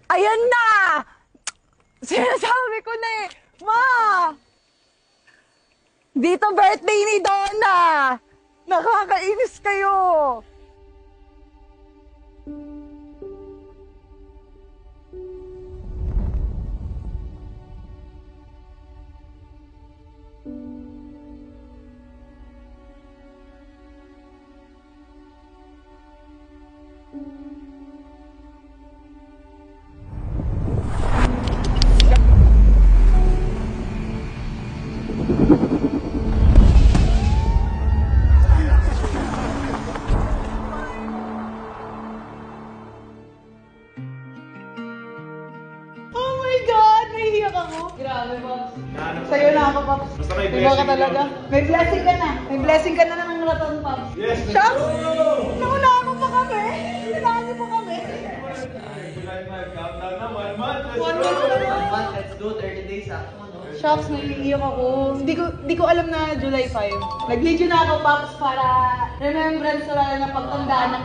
Ayan na! Sinasabi ko na eh. Ma! Dito birthday ni Donna! Nakakainis kayo! Oh my God! Nahihiyak ako. Grabe, Pops. Sa'yo na ako, Pops. Basta may Iba ka blessing talaga. yun. May blessing ka na. May blessing ka na ng raton, Pops. Yes, let's Shucks! go! Naunahan mo pa kami. Naunahan niyo pa kami. Countdown na, 1 month. Let's One go! month. Let's go, 30 days ako, no? Shucks, naiiyak ako. Hindi ko alam na July 5. Nag-video na ako, Pops, para remembrance na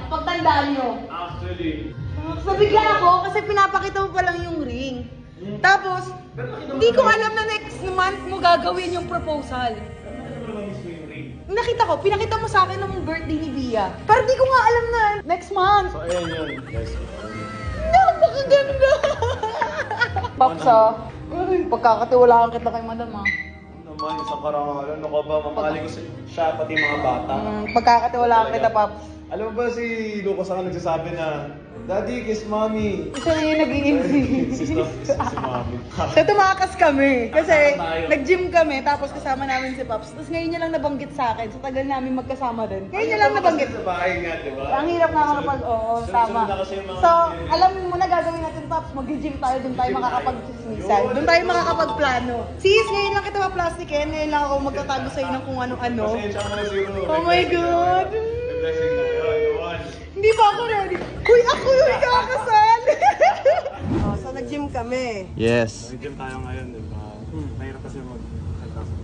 pagtandaan nyo. Actually, Nabigla ako kasi pinapakita mo pa lang yung ring. Tapos, hindi ko alam na next month mo gagawin yung proposal. ano naman mismo yung ring? Nakita ko, pinakita mo sa akin nung birthday ni Bia. Pero di ko nga alam na next month. So, ayan yun. Guys, Napakaganda! Pops, pagkakatiwalaan kita kay madam, ah. naman, isang karangalan. Ano ka ba? Mamahalin ko siya, pati mga bata. Pagkakatiwalaan kita, Pops. Alam mo ba si Lucas ang nagsasabi na, Daddy, kiss mommy. Isa na yung nag-i-insist. Si mommy. So tumakas kami kasi Tayo. nag-gym kami tapos kasama namin si Pops. Tapos ngayon niya lang nabanggit sa akin. Sa tagal namin magkasama din. Ngayon niya lang nabanggit. Sa bahay nga, di ba? Ang hirap nga kapag, oo, tama. sunod na kasi yung mga- So, alam mo na gagawin natin, Pops. Mag-gym tayo, doon tayo makakapag-chismisan. Doon tayo makakapag-plano. Sis, ngayon lang kita ma-plastikin. Ngayon lang ako magtatago sa'yo ng kung ano-ano. Pasensya mo na siguro. Oh my God! May blessing na yun. One. Hindi pa ako ready. Uy, ako yung ikakasal! Oh, so nag-gym kami. Yes. Nag-gym tayo ngayon, di ba? Mahirap kasi mag-nagkasa.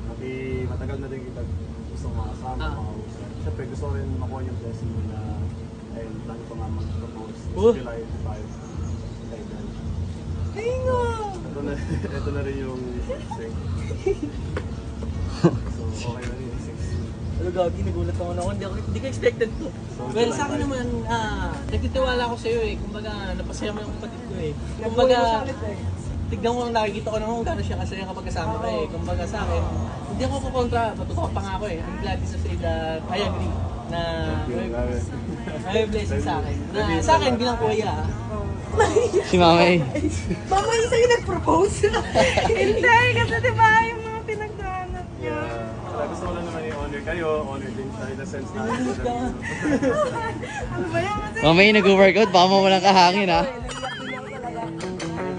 Pati matagal na din kita gusto makasama, makausap. Siyempre gusto ko rin makuha yung blessing na ayun, plan ko nga mag-propose. July 5. Kailan. Ay nga! Ito na rin yung blessing. So, okay na rin yung 6. Pero gagi, nagulat naman ako. Hindi ko expected to. Well, sa akin naman, nagtitiwala ako sa'yo eh. Kumbaga, napasaya mo yung kapatid ko eh. Kumbaga, tignan mo, nakikita ko naman kung gano'n siya kasaya kapag kasama ka eh. Kumbaga sa akin, hindi ako kukontra, matutuwa pa nga ako eh. I'm glad to say that I agree na may blessing sa akin. Na sa akin, bilang kuya Si Mamay. Mama yung sa'yo nag-propose? Hindi, kasi diba yung mga pinagdaanan niya. Yeah. Kaya gusto ko lang naman i-honor kayo, honor din tayo na sense na Ano ba yan? Kasi Mamay nag-workout, baka mawalang kahangin ha.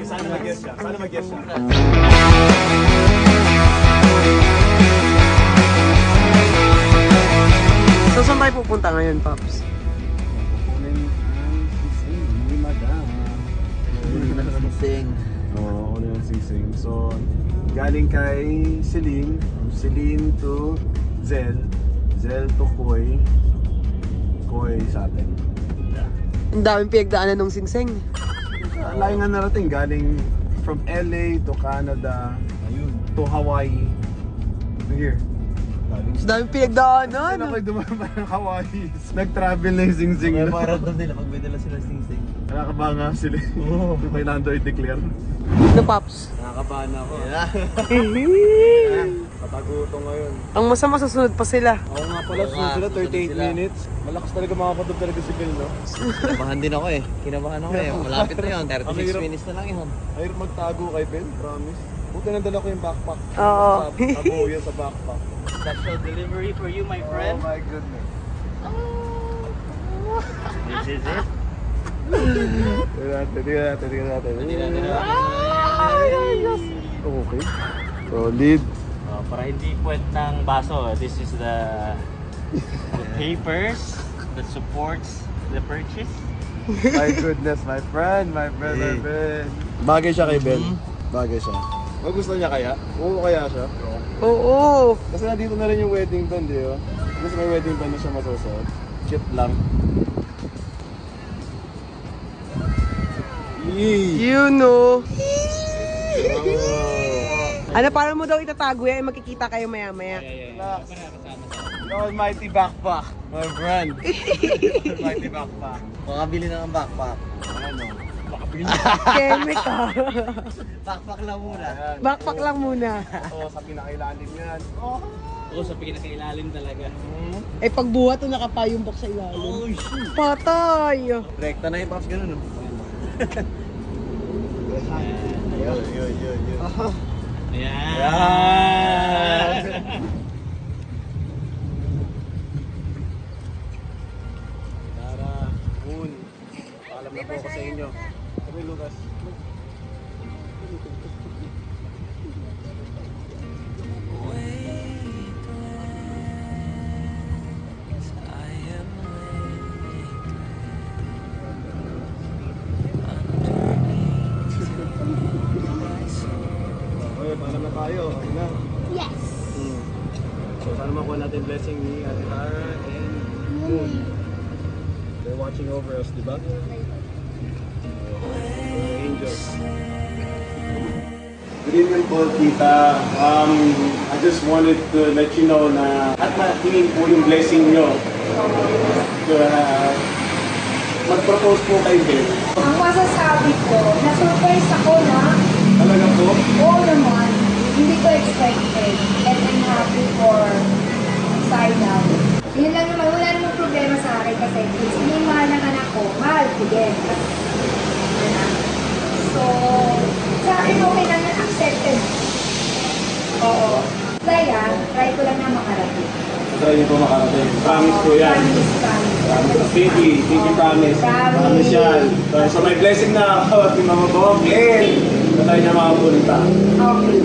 Sana mag-guess siya, sana mag-guess siya. So, saan tayo pupunta ngayon, Pops? Sing. Oo, ako na yung sising. So, galing kay Celine, from Celine to Zel, Zel to Koy, Koy sa atin. Ang daming pinagdaanan ng singseng. Layo nga narating, galing from LA to Canada, to Hawaii, to here. Ang daming pinagdaanan. Sino kayo dumama ng Hawaii? Nag-travel na yung sing-sing. Pero mga random nila pag may dala sila sing-sing. Nakakabahan nga sila. May nando i-declare. Ano, Pops? Nakakabahan ako. Kataguto ngayon. Ang masama susunod pa sila. Oo nga pala, sunod sila 38 minutes. Malakas talaga makakatog talaga si Bill, no? Kinabahan din ako eh. Kinabahan ako eh. Malapit na yun. 36 minutes na lang yun. Ayun, magtago kay Bill, promise. Buti nandala ko yung backpack. Oo. Abuya sa backpack. Special delivery for you, my Oh friend. my goodness. This is it. Tingnan natin. Okay. Solid. Para hindi puwet ng baso, this is the papers that supports the purchase. My goodness, my friend. Bagay siya kay Ben. Bagay siya. Magusto niya kaya? Oo, kaya siya. Oo. Kasi nandito na rin yung wedding band, di ba? Kasi may wedding band na siya masusuot. Chip lang. You know. Ano, paano mo daw itatago yan? Makikita kayo maya-maya. Almighty backpack, my friend. Almighty backpack. Makabili na ng backpack. Ano? Keme ka. Backpack lang muna. Backpack lang muna. Oo, sa pinakailalim yan. Oo, sa pinakailalim talaga. Eh, pagbuhat to nakapayumbok sa ilalim. Patay. Rekta na yung Pops, ganun, no? Yun. Ayan. Tara, Moon. Paalam na po ako sa inyo. Sabi, Lucas. Okay, paalam na tayo. Okay na. Yes! So, sana makuha natin blessing ni Ate Tara and Moon. They're watching over us, di ba? Angels. Good evening po, Tita. I just wanted to let you know na at matingin po yung blessing nyo. Mag-propose po kay Ben. Ang masasabi ko, na-surprise ako na, Talaga po? oo naman, hindi ko expected. And I'm happy for side out. Yun lang naman, wala namang problema sa akin kasi kung sino yung mahal ng anak ko, mahal ko din. So, sa akin okay lang na accepted. Oo. Kaya, try ko lang na makarating. Try niyo po makarating. Promise po yan. Promise. Pinky promise. Promise yan. So may blessing na ako at Mama Bob. Na tayo niya makapunta. Okay.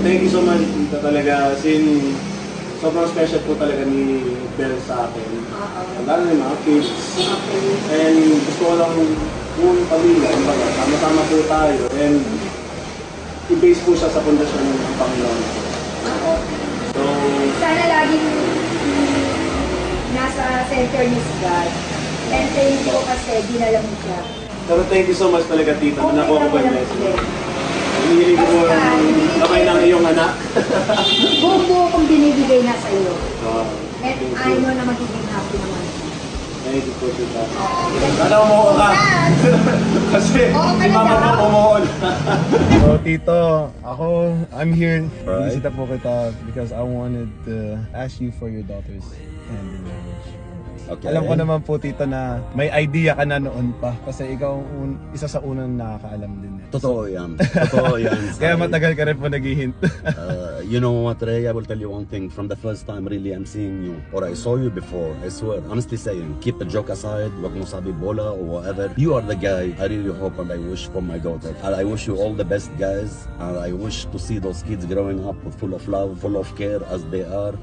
Thank you so much, Tita, talaga. Sin sobrang special po talaga ni Belle sa akin. Lalo na yung mga kids. And gusto ko lang buong pamilya. Sama-sama po tayo. And i-base po siya sa pundasyon ng Panginoon. So, Sana laging nasa center ni God. And thank you kasi dinala mo siya. pero thank you so much talaga, Tita. Okay Na nakuha ko lang po yung walang blessing. problema. Hinihiling ko po yung kamay ng iyong anak. Buong-buo kong binibigay na sa iyo. So, At thank I you. know na magiging happy naman. Thank you po, Tita. Sana umuho ka. Kasi Oo, si Mama talaga. po umuho na. So, Tito, I'm here. Bisita po kita because I wanted to ask you for your daughter's hand in marriage. Okay. Alam ko naman po, Tito, na may idea ka na noon pa kasi ikaw ang isa sa unang nakakaalam din. Totoo yan. Totoo yan. Kaya matagal ka rin po naghihint. You know what, Ray? I will tell you one thing. From the first time really I'm seeing you, or I saw you before, I swear, honestly saying, keep the joke aside, wag mo sabi bola or whatever. You are the guy I really hope and I wish for my daughter. And I wish you all the best, guys. And I wish to see those kids growing up full of love, full of care as they are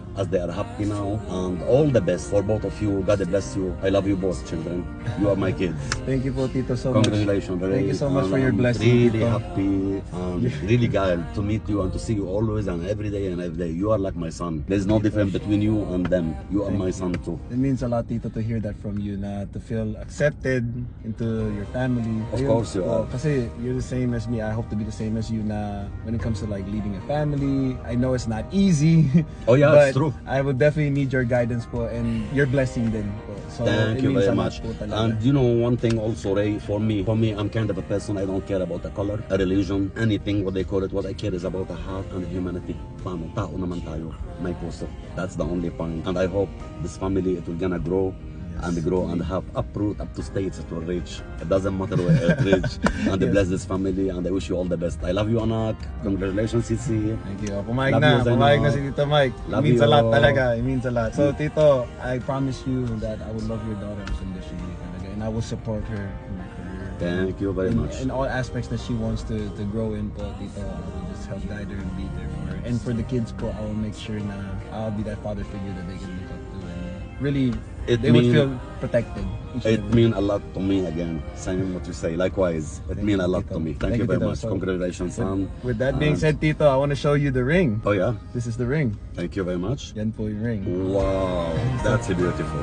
happy now. And all the best for both of you. God bless you. I love you both, children. You are my kids. Thank you po, Tito, so much. Congratulations, Ray. Thank you so much And for your I'm blessing, Really Tito. happy and really glad to meet you and to see you always and every day and every day. You are like my son. There's no difference between you and them. You are my son too. It means a lot, Tito, to hear that from you, na to feel accepted into your family. Of course you are. Kasi you're the same as me. I hope to be the same as you na when it comes to like leading a family. I know it's not easy. Oh, yeah, but it's true. I would definitely need your guidance po and your blessing din po. So Thank it you means very a lot much. po talaga. And you know one thing also, Ray, for me, I'm kind of a person, I don't care about a color, a religion, anything, what they call it. What I care is about the heart and humanity. Paano? Tao naman tayo, may puso. That's the only point. And I hope this family, it will gonna grow and grow and have uproot up to states it will reach. It doesn't matter where it reach. And Yes. bless this family and I wish you all the best. I love you, anak. Congratulations, Cici. Thank you. Pumayag Love na. you, Zeno. Pumayag na si Tito Mike. Love It means a you. lot talaga. It means a lot. So, Tito, I promise you that I will love your daughter unconditionally talaga. And I will support her in her career. Thank you very much. In all aspects that she wants to grow in po, Tito, I will just help guide her and be there for her. And for the kids po, I will make sure na I'll be that father figure that they can look up to. And really, It they would mean- feel protected. each and It every means a lot to me again. Same what you say. Likewise, it means a lot to me. Thank you very Tito. much. So, Congratulations, son. With that being And- said, Tito, I want to show you the ring. Oh yeah. This is the ring. Thank you very much. Yan po yung ring. Wow, that's beautiful.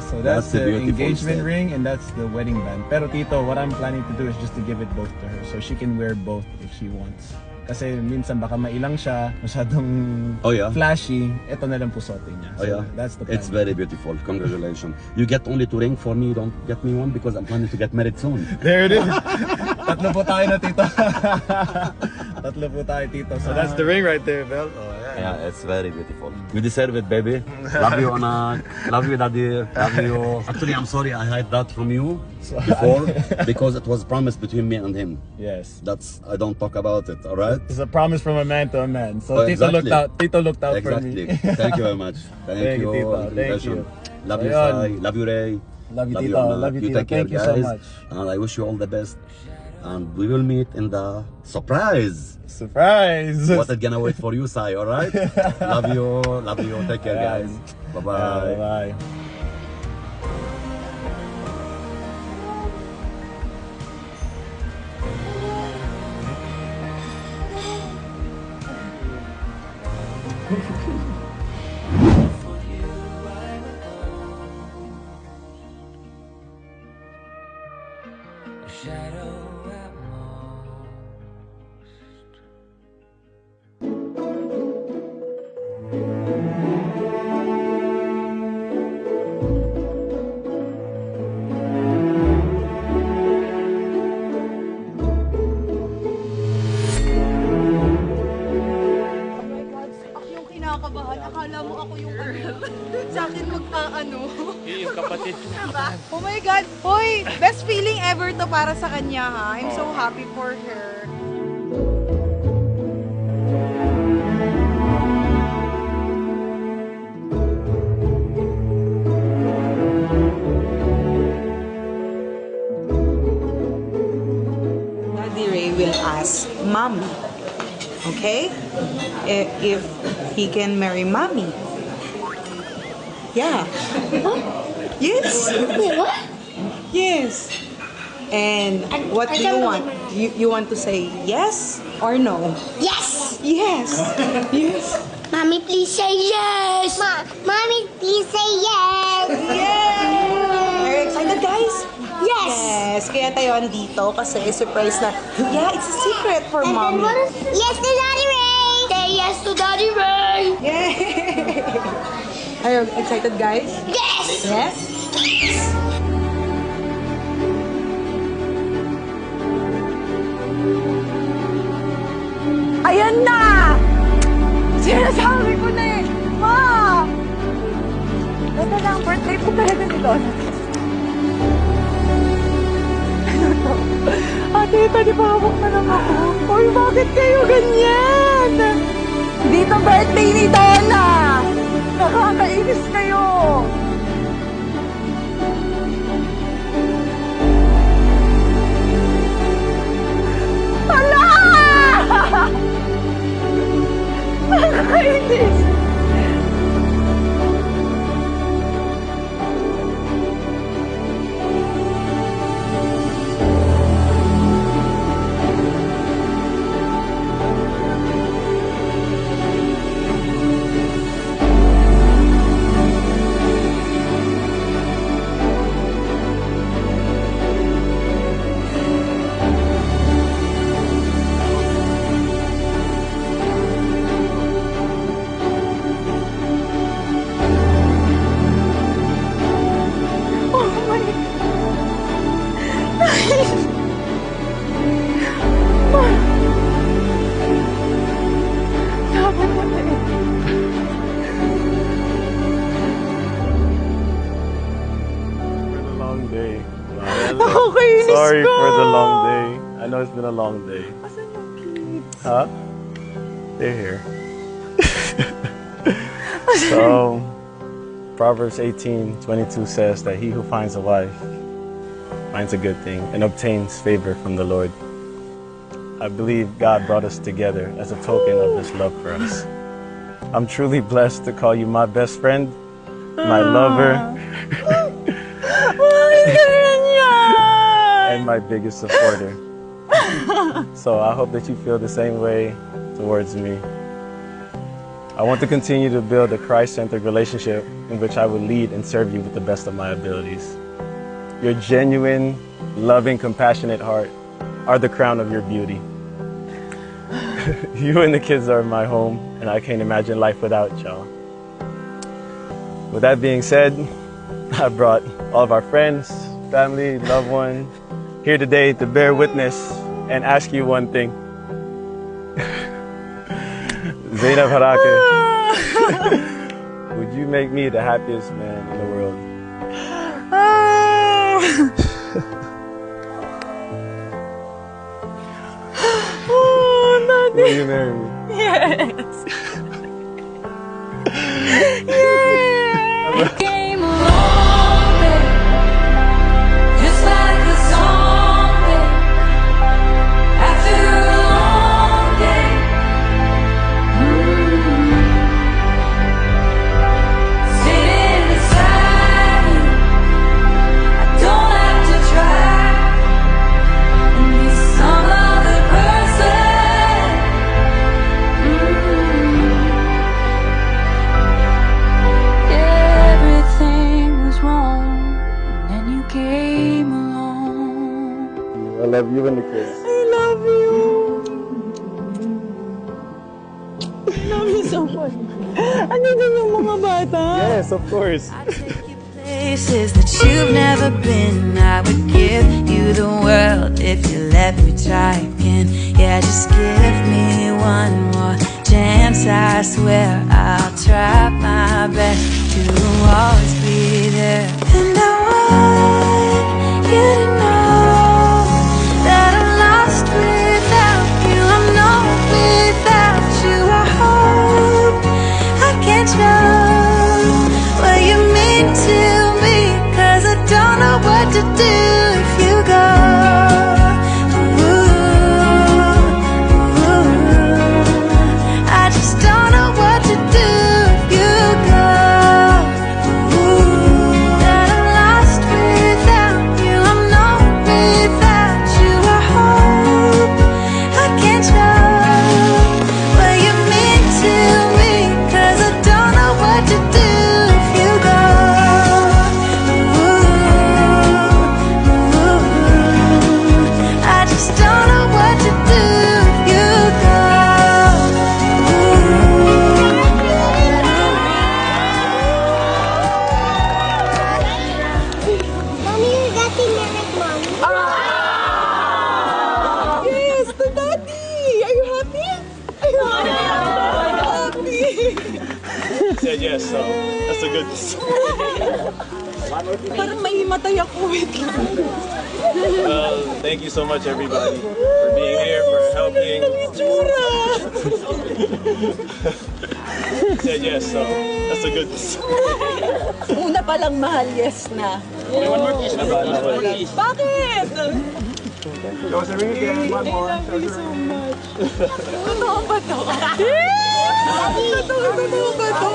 So That's that's a the beautiful engagement set. ring and that's the wedding band. Pero Tito, what I'm planning to do is just to give it both to her so she can wear both if she wants. Kasi minsan baka mailang siya, masyadong Oh, yeah? flashy, ito na lang po suotin niya. Oh So, yeah, that's the plan. it's very beautiful. Congratulations. You get only 2 ring for me. Don't get me one because I'm planning to get married soon. There it is. Tatlo po tayo na, Tito. Tatlo po tayo, Tito. So that's the ring right there, Bel. Oh, yeah. Yeah, it's very beautiful. You deserve it, baby. Love you, Anna. Love you, Daddy. Love you. Actually, I'm sorry I hid that from you before because it was promised between me and him. Yes. I don't talk about it. All right. It's a promise from a man to a man. So Oh, Tito exactly. looked out for Exactly. me. Thank you very much. Thank, Thank you, you. Tito. Thank Congratulations. you. Love you, Ayun. Sai. Love you, Ray. Love you, Tito. Anna. Love you, Tito. Take care, Thank you so guys. much. And I wish you all the best. And we will meet in the surprise. Surprise! What is gonna wait for you, Sai? All right. Love you. Love you. Take care, guys. Bye bye. Bye. Oh my God, ako yung kinakabahan. Akala mo ako yung sa akin mag-aano. Yung kapatid ko. Oh my God! Hoy! Best feeling ever to para sa kanya ha. I'm so happy for her. Daddy Ray will ask Mommy, okay? If he can marry Mommy. Yeah. Yes. Wait, what? Yes. And what do you want? You want to say yes or no? Yes! Yes. Yes. Mommy, please say yes! Mommy, please say yes! Yes. Are you excited, guys? Yes! Yes. Kaya tayo andito kasi surprise na. Yeah, it's a secret for And then Mommy. what is... Yes to Daddy Ray! Say yes to Daddy Ray! Yeah. Are you excited, guys? Yes! Yes. Ayan na! Sinasabi ko na eh! Ma! Basta lang, birthday po talaga ni Donna. Ano to? Ate, tadi pa hawak na lang ako. Uy, bakit kayo ganyan? Dito birthday ni Donna! Nakakainis kayo! Hala! Nakakainis! Oh my Sabi mo na eh. For the long day. Nakakainis Sorry ka! for the long day. I know it's been a long day. Asan yung kids? Huh? They're here. So, Proverbs 18:22 says that he who finds a wife finds a good thing and obtains favor from the Lord. I believe God brought us together as a token of his love for us. I'm truly blessed to call you my best friend, my lover, Bakit ganyan yan? and my biggest supporter. So I hope that you feel the same way towards me. I want to continue to build a Christ-centered relationship in which I will lead and serve you with the best of my abilities. Your genuine, loving, compassionate heart are the crown of your beauty. You and the kids are my home, and I can't imagine life without y'all. With that being said, I brought all of our friends, family, loved ones here today to bear witness and ask you one thing. Zainab Harake, would you make me the happiest man in the world? Will you marry me? Yes. Yeah. Came along, babe, just like a song, babe. After a long day, sitting beside you, I don't have to try and be some other person. Everything was wrong, and then you came along. I love you and the kids. I love you. I love you so much. Ano din yung mga bata? Yes, of course. I'd take you places that you've never been. I would give you the world if you let me try again. Yeah, just give me one more chance. I swear I'll try my best to always be there. And I want you to know that I'm lost without you. I'm no without you. I hope I can show what you mean to me, 'cause I don't know what to do if you go. I just don't know what to do if you go. That I'm lost without you. I'm no without you. I hope I can show what you mean to me, 'cause I don't know what to do if you go. I just don't know what to do if you go. Mommy, you got the lyric, Mommy. Yes, the daddy. Are you happy? Are you happy? Said yes, so that's a good. Parang maimatay ako. Wait lang. Thank you so much, everybody, for being here, for helping. Itsura. Said yes, so that's a good. Una pa lang mahal, yes na. Bakit? Yo, Serena, again, one more. I love you so much. Totoo ba to? Totoo ba to?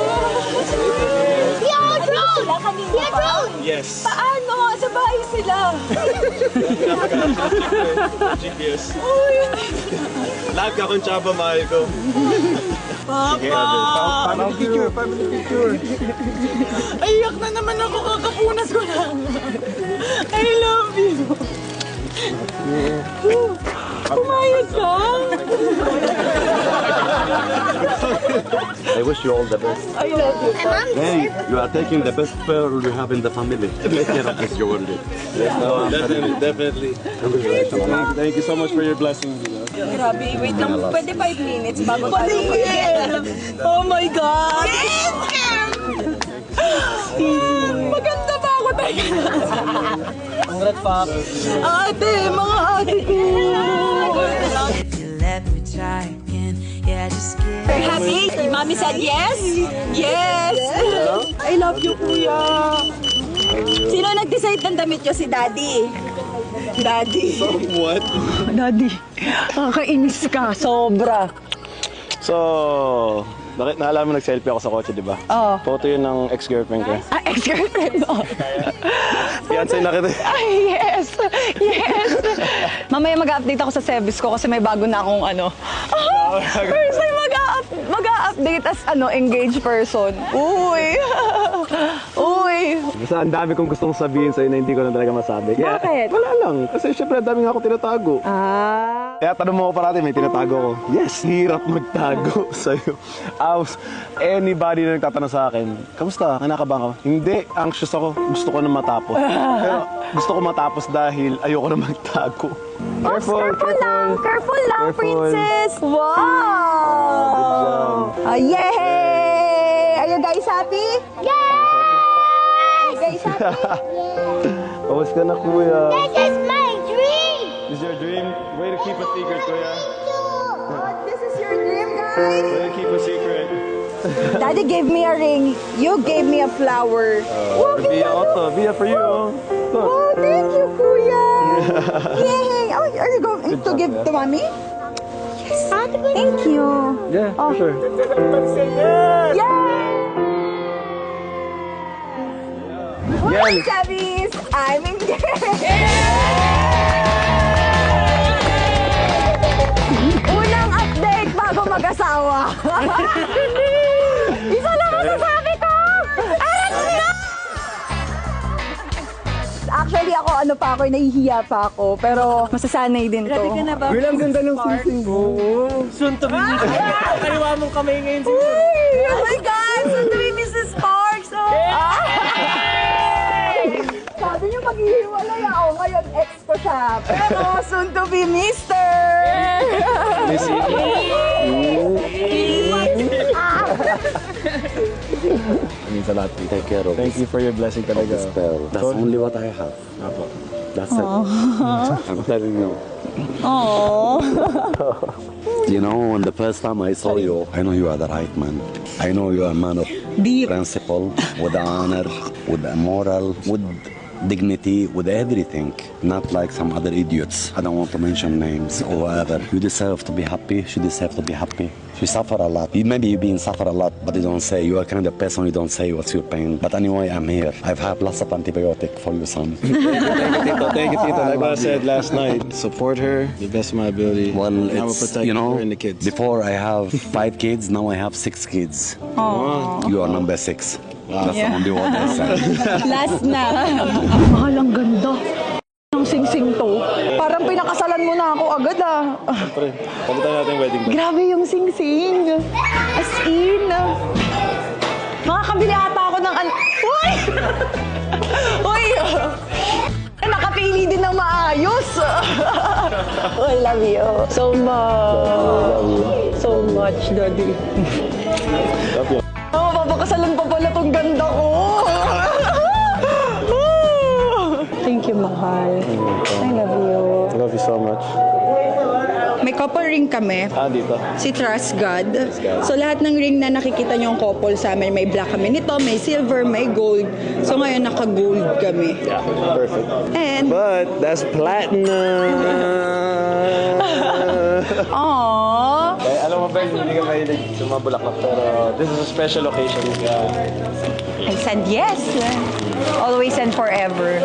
Yes. Paano? Sa bahay sila. GPS. Uy, Lahat ka kung tsaba, mahal ko. Papa! Family picture. Aiyak na naman ako, kakapunas ko lang. I love you. Pumayag ka? I wish you all the best. I love you. Hey, you are taking the best pair you have in the family. Take care of this jewelry. Definitely. Thank you so much for your blessings. Grabe, wait lang. Pwede 5 minutes bago tayo. Oh my God! Maganda ba ako? Teka lang. Congrats, Pop. Ate, mga ate ko. If you let me try again, yeah, just give. Are you happy? Mommy said yes? Yes! I love you, kuya. Sino nag-decide ng damit nyo? Si Daddy. Daddy. What? Daddy, kakainis ka. Sobra. So, Bakit naalala mo nag-selfie ako sa kotse, di ba? Oo. Photo yun ng ex-girlfriend ko. Ex-girlfriend mo. Fiancé na kita. Ay, yes! Yes! Mamaya mag-update ako sa service ko kasi may bago na akong first time mag-update as engaged person. Uy! Uy! Basta ang dami kong gustong sabihin sa'yo na hindi ko na talaga masabi. Kaya, Bakit? Wala lang. Kasi syempre ang dami nga ako tinatago. Kaya tanong mo ako parati, may tinatago ko. Yes, hirap magtago sa'yo. Anybody na nagtatanong sa akin, kamusta? Kinakabahan ka? Hindi, anxious ako. Gusto ko na matapos. Pero gusto ko matapos dahil ayoko na magtago. Careful lang, princess! Wow! Yay! Are you guys happy? Yay! You guys happy? Kamusta ka na, kuya? This is my dream! This is your dream? Way to keep a secret, kuya. This is your dream, guys? Way to keep a secret. Daddy gave me a ring. You gave me a flower. Bia also. Bia for you. Look. Oh, thank you, Kuya. Yay! Oh, are you going to give to mommy? Yes. Thank you. Yeah, for sure. Well, Chavis, I'm engaged. Unang update bago mag-asawa. Isa lang ang sasabi ko. Actually, nahihiya pa ako, pero masasanay din to. Ready ka na ba? Bilang ganda ng sing-sing mo. Soon to be Kaliwa mong kamay ngayon siguro. Uy! Oh my God! Soon to be Mrs. Sparks! Sabi niyo maghihiwalay ako. Ngayon, ex ko siya. Pero soon to be Mr. Miss means a lot. Take care of Thank you for your blessing talaga. spell. That's only what I have. Apo. That's it. I'm telling you. Aww. You know, when the first time I saw you, I know you are the right man. I know you are a man of Deep. principle, with honor, with moral, with dignity, with everything. Not like some other idiots. I don't want to mention names or whatever. You deserve to be happy. She deserves to be happy. She suffer a lot. Maybe you've been suffer a lot, but you don't say. You are kind of person, you don't say what's your pain. But anyway, I'm here. I've had lots of antibiotic for you, son. Thank you, Tito. Like I said last night, support her the best of my ability. Well, and I will it's, protect you know, her and the kids. before I have 5 kids, now I have 6 kids. You are number 6. That's the only one I said. Last na. Mahal, ang ganda. Ang sing-sing to. Parang pinakasalan mo na ako agad Siyempre, pagkita natin yung wedding band. Grabe yung sing-sing. As in. Makakabili ata ako ng Uy! Uy! Nakapili din ng maayos. I love you. So much. So much, Daddy. Love you. Papakasalan pa pala tong ganda ko. Thank you, mahal. I love you. I love you so much. May couple ring kami. Dito. Si Trust God. So lahat ng ring na nakikita niyo yung couple sa amin, may black kami nito, may silver, may gold. So ngayon naka-gold kami. Yeah, perfect. And But that's platinum. aww. Alam mo, friends, hindi ka mahilig sa mga bulaklak, pero this is a special occasion. I said yes. Always and forever.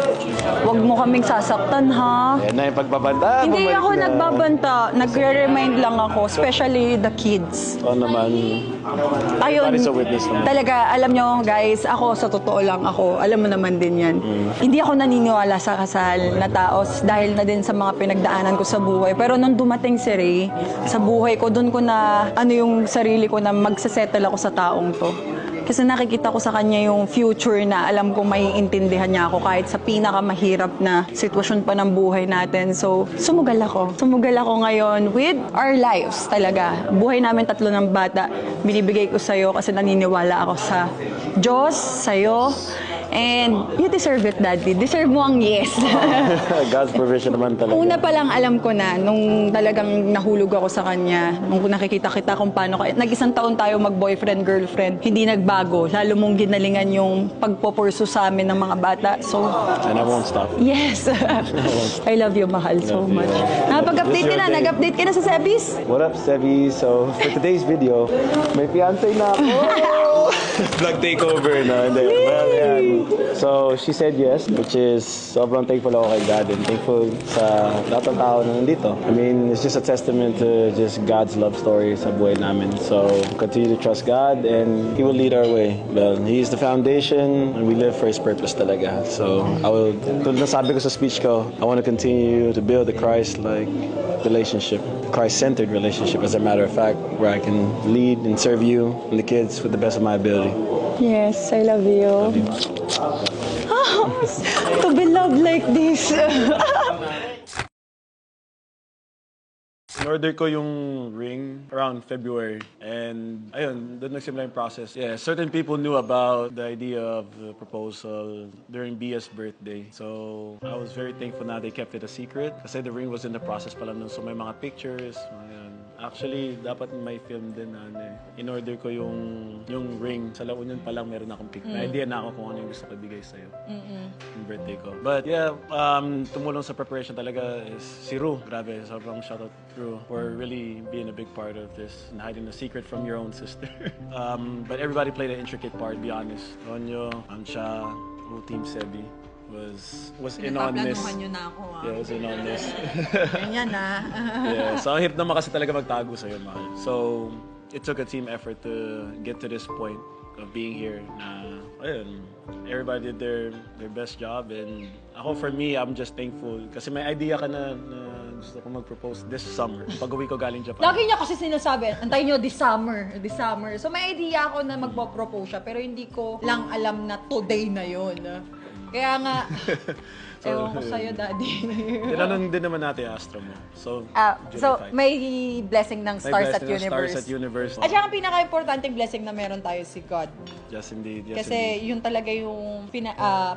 Huwag mo kaming sasaktan, ha? Yan na yung pagbabanta. Hindi bumalik ako na. nagbabanta. Nagre-remind lang ako, especially the kids. Oo naman. Ayun, Everybody's a witness naman. talaga, alam nyo guys, ako sa totoo lang ako, alam mo naman din yan. Hindi ako naniniwala sa kasal na tao dahil na din sa mga pinagdaanan ko sa buhay. Pero nung dumating si Ray, sa buhay ko, doon ko na, yung sarili ko na magsasettle ako sa taong to. Kasi nakikita ko sa kanya yung future na alam kong maiintindihan niya ako kahit sa pinakamahirap na sitwasyon pa ng buhay natin. So, sumugal ako. Sumugal ako ngayon with our lives talaga. Buhay namin 3 ng bata. Binibigay ko sa'yo kasi naniniwala ako sa Diyos, sa'yo, And you deserve it, Daddy. Deserve mo ang yes. God's provision naman talaga. Una pa lang alam ko na, nung talagang nahulog ako sa kanya, nung nakikita kita kung paano ka, nag-isang taon tayo mag-boyfriend, girlfriend, hindi nagbago. Lalo mong ginalingan yung pagpupursu sa amin ng mga bata. So, And I won't stop. yes. I love you, mahal, so Love you. much. Napag-update ka na, nag-update ka na sa Sebis? What up, Sebi? So, for today's video, may fiancé na ako! Vlog takeover na. Hindi. Well, yan. So, she said yes, which is sobrang thankful ako kay God and thankful sa lahat ng tao na nandito. I mean, it's just a testament to just God's love story sa buhay namin. So, continue to trust God and He will lead our way. Well, He is the foundation and we live for His purpose talaga. So, tulad na sabi ko sa speech ko, I want to continue to build a Christ-like relationship, Christ-centered relationship, as a matter of fact, where I can lead and serve you and the kids with the best of my ability. Yes, I love you. To be loved like this. In-order ko yung ring around February. And ayun, doon nagsimula yung process. Yeah, certain people knew about the idea of the proposal during Bia's birthday. So, I was very thankful na they kept it a secret. Kasi the ring was in the process pala nun. So, may mga pictures, mga yan. Actually, dapat may film din na in-order ko yung ring. Sa La Union pa lang meron akong pic. May idea na ako kung ano yung gusto ko ibigay sa'yo. Yung birthday ko. But yeah, tumulong sa preparation talaga is si Ru. Grabe, sobrang shoutout Ru for really being a big part of this and hiding the secret from your own sister. But everybody played an intricate part, be honest. Tonyo, Ansha, whole team Sebi was in on this. Nyo na ako, Yeah, was in on this. Ganyan na. Yeah, so ang hirap naman kasi talaga magtago sa'yo, mahal. So, it took a team effort to get to this point of being here na, ayun, everybody did their best job and ako, for me, I'm just thankful kasi may idea ka na gusto ko mag-propose this summer pag-uwi ko galing Japan. Lagi niya kasi sinasabi, antayin nyo this summer. So may idea ako na magpo-propose siya, pero hindi ko lang alam na today na yon. Kaya nga, ewan ko sa'yo, Daddy. Tinanong din naman natin yung Astro mo. So, So, may blessing ng Stars at Universe. Stars at Universe. At saka ang pinaka-importanting blessing na meron tayo si God. Yes, indeed. Yes, Kasi indeed. yun talaga yung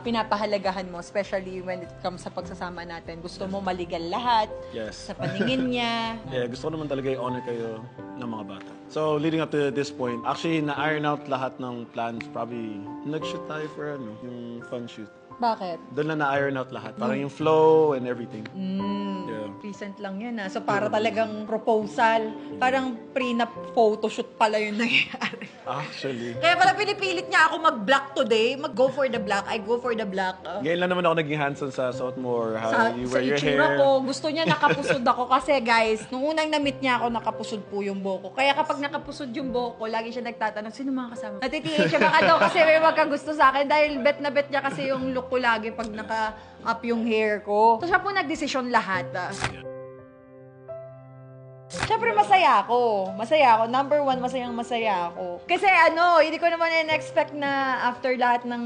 pinapahalagahan mo, especially when it comes sa pagsasama natin. Gusto mo maligal lahat Yes. sa paningin niya. Yeah, gusto ko naman talaga i-honor kayo ng mga bata. So, leading up to this point, actually, na-iron out lahat ng plans. Probably, nag-shoot tayo for yung fun shoot. Bakit? Doon na na-iron out lahat. Parang yung flow and everything. Yeah. Recent lang yan So para talagang proposal, parang prenup photoshoot pala yung nangyayari. Actually. Kaya pala pinipilit niya ako mag-black today. Mag-go for the black. I go for the black. Ngayon lang naman ako naging handsome sa suot mo or how you Sa wear your itsura hair. ko, gusto niya nakapusod ako kasi guys, nung unang na-meet niya ako, nakapusod po yung buhok ko. Kaya kapag nakapusod yung buhok ko, lagi siya nagtatanong, sino mga kasama? Natitiis siya baka daw kasi may magkagusto sa akin dahil bet na bet niya kasi yung look ko lagi pag naka-up yung hair ko. So siya po nagdesisyon lahat. Siyempre masaya ako. Number one, masaya ako. Kasi hindi ko naman in-expect na after lahat ng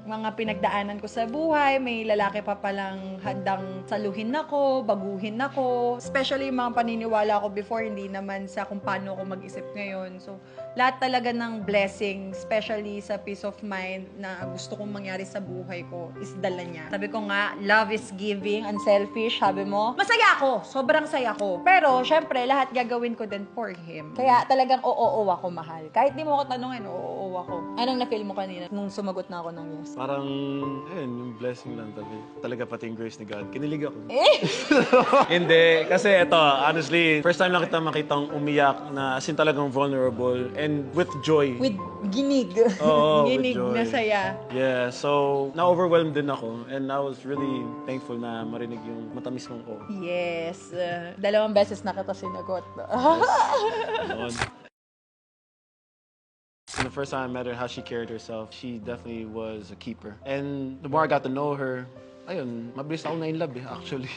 mga pinagdaanan ko sa buhay, may lalaki pa palang handang saluhin ako, baguhin ako. Especially yung mga paniniwala ko before, hindi naman sa kung paano ako mag-isip ngayon. So, lahat talaga ng blessing, especially sa peace of mind na gusto kong mangyari sa buhay ko, is dala niya. Sabi ko nga, love is giving, unselfish, sabi mo. Masaya ako, sobrang saya ko. Pero, syempre, lahat gagawin ko din for him. Kaya talagang oo ako, mahal. Kahit di mo ako tanungin, oo ako. Anong na-feel mo kanina nung sumagot na ako ng yes? Parang, ayun, yung blessing lang talaga pati yung grace ni God. Kinilig ako. Hindi, kasi ito, honestly, first time lang kita makitang umiyak na as in talagang vulnerable and with joy. With ginig. Oo, with Ginig joy. na saya. Yeah, so na-overwhelmed din ako and I was really thankful na marinig yung matamis mong oo. Yes. 2 beses na kita sinagot. Noon. And the first time I met her, how she carried herself, she definitely was a keeper. And the more I got to know her, ayun, mabilis ako na-in-love actually.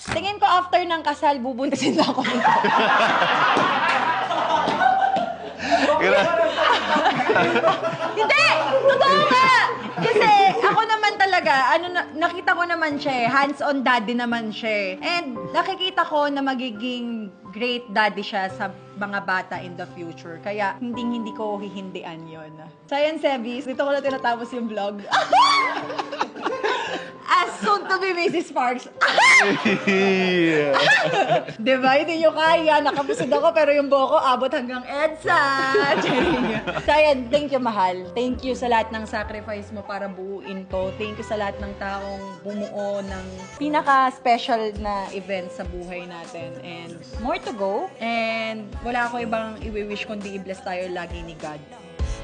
Tingin ko after ng kasal, bubuntisin na ako nito. Hindi! Totoo nga! Kasi ako naman talaga talaga, nakita ko naman siya eh, hands-on daddy naman siya eh. And nakikita ko na magiging great daddy siya sa mga bata in the future. Kaya hindi ko hihindian yon. So yan, Sebis, dito ko na tinatapos yung vlog. As soon to be Mrs. Sparks. Diba? Hindi nyo kaya. Nakabusod ako pero yung buhok ko abot hanggang EDSA. So ayan, thank you, mahal. Thank you sa lahat ng sacrifice mo para buuin to. Thank you sa lahat ng taong bumuo ng pinaka-special na event sa buhay natin. And more to go. And wala ako ibang i-wish kundi i-bless tayo lagi ni God.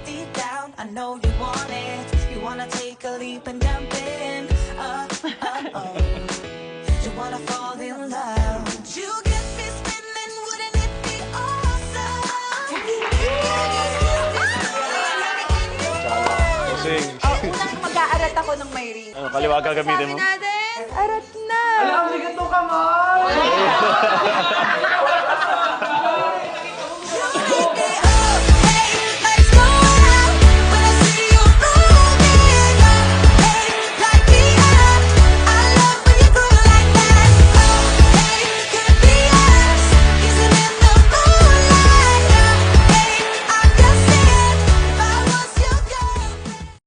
Deep down, I know you want it. You wanna take a leap and jump in. You wanna fall in love. You get me spinning, wouldn't it be awesome? Sing. Unang mag-aarat ako ng may ring. Ano, kaliwa gagamitin mo? Sabi natin, arat na! Alam, bigat to ka, Mar!